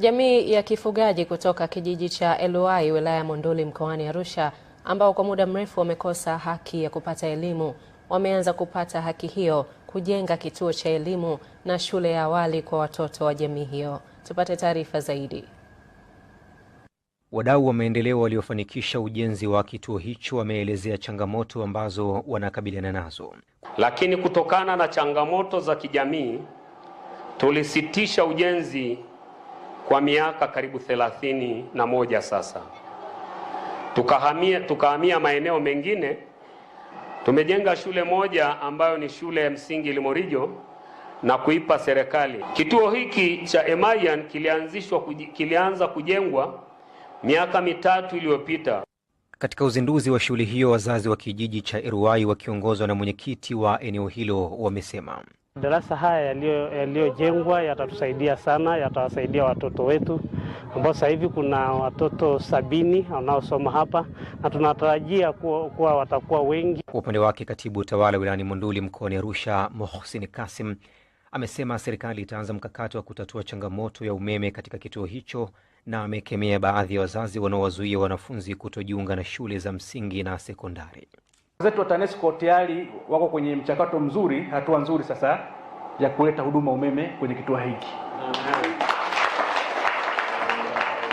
Jamii ya kifugaji kutoka kijiji cha Eluai wilaya ya Monduli mkoani Arusha ambao kwa muda mrefu wamekosa haki ya kupata elimu wameanza kupata haki hiyo kujenga kituo cha elimu na shule ya awali kwa watoto wa jamii hiyo. Tupate taarifa zaidi. Wadau wa maendeleo waliofanikisha ujenzi wa kituo hicho wameelezea changamoto ambazo wanakabiliana nazo. Lakini kutokana na changamoto za kijamii tulisitisha ujenzi kwa miaka karibu 31 sasa. Tukahamia maeneo mengine. Tumejenga shule moja ambayo ni shule ya msingi Limorijo na kuipa serikali. Kituo hiki cha Emayan kilianza kujengwa miaka 3 iliyopita. Katika uzinduzi wa shule hiyo, wazazi wa kijiji cha Eluai wakiongozwa na mwenyekiti wa eneo hilo wamesema darasa haya yaliyojengwa yatatusaidia sana, yatawasaidia watoto wetu ambao sasa hivi kuna watoto 70 wanaosoma hapa na tunatarajia kuwa watakuwa wengi. Kwa upande wake, katibu utawala wilayani Monduli mkoani Arusha Mohsin Kasim amesema serikali itaanza mkakati wa kutatua changamoto ya umeme katika kituo hicho na amekemea baadhi ya wazazi wanaowazuia wanafunzi kutojiunga na shule za msingi na sekondari. Wenzetu wa TANESCO tayari wako kwenye mchakato mzuri, hatua nzuri sasa ya kuleta huduma umeme kwenye kituo hiki.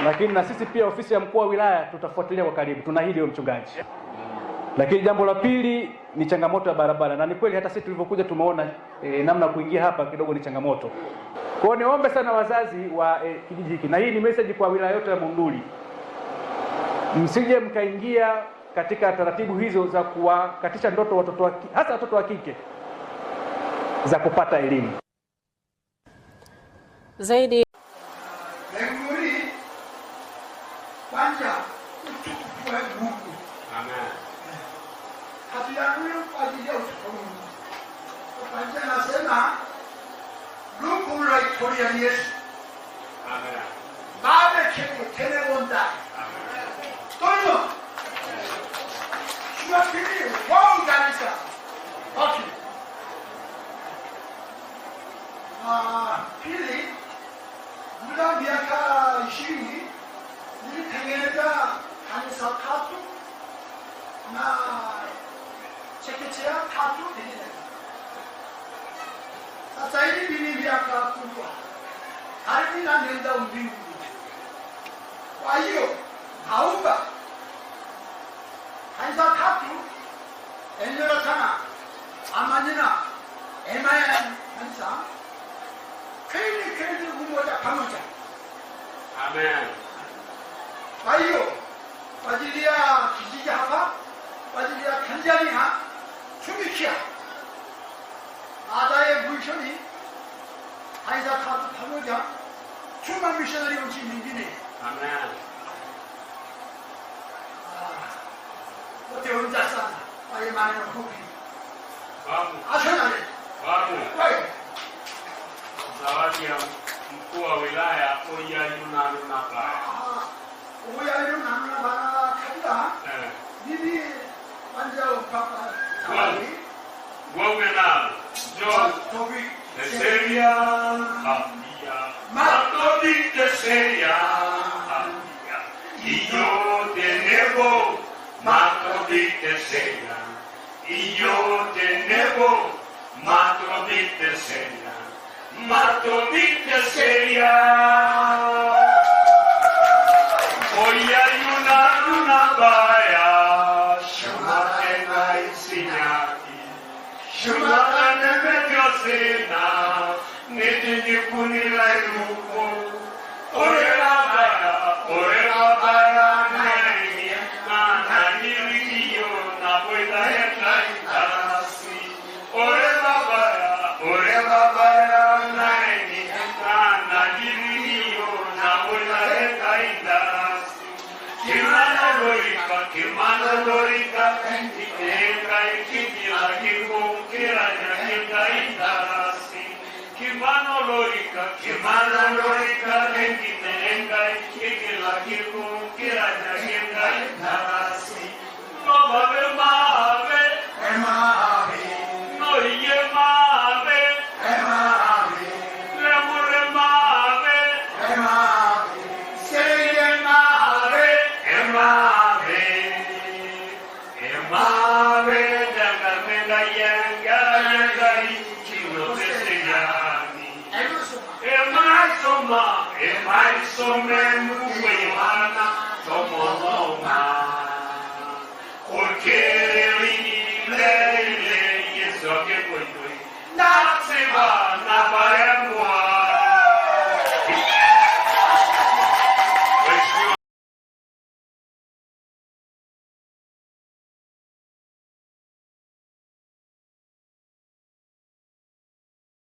Lakini na sisi pia ofisi ya mkuu wa wilaya tutafuatilia kwa karibu, tunaahidi mchungaji. Lakini jambo la pili ni changamoto ya barabara, na ni kweli hata sisi tulivyokuja tumeona namna kuingia hapa kidogo ni changamoto. Kwa hiyo niombe sana wazazi wa kijiji hiki, na hii ni message kwa wilaya yote ya Monduli, msije mkaingia katika taratibu hizo za kuwakatisha ndoto watoto hasa watoto wa kike za kupata elimu. Zaidi pili, muda miaka 20 nilitengeneza kanisa 3 na chekechea 3 tengeneza. Sasa hivi ni miaka kubwa, hadi na nenda mbinguni. Kwa hiyo naomba kanisa 3 eneo sana amanina Emayan kanisa kile umoja pamoja. Amen. Kwa hiyo kwa ajili ya kijiji hapa, kwa ajili ya Tanzania tumikia baadaye mwishoni kanisa 3 pamoja tuma missionary nchi nyingine. Amen. wote hunja sana kwa imani fupi. Babu. Asante. Babu. Wewe zawadi ya mkuu wa wilaya Oya Yuna Baya. Oya Yuna Baya kabla. Bibi anja upapa. Wewe na John Tobi Teseria. Matobi Teseria. Iyo denebo Matobi Teseria. Iyo denebo Matobi Teseria. Matobi Teseria. Oya Yuna Baya. Shumatena isinyaki. Shumatena medyosena. Nitini kunila iluko. Orela baya nani. Na niliyo na buena heta itasi. Orela baya nani. Na niliyo na buena heta itasi. Kimana lorika, Enga ikijila kikukira nyakika itasi. Kimana lorika, Enga ikijila kikukira nyakika itasi. No babe maave, no iye maave, lemure maave, Aisome Mungu Yohana Tomoloma Okeri Lele Yesu Akekwendoi Nasema Nabaya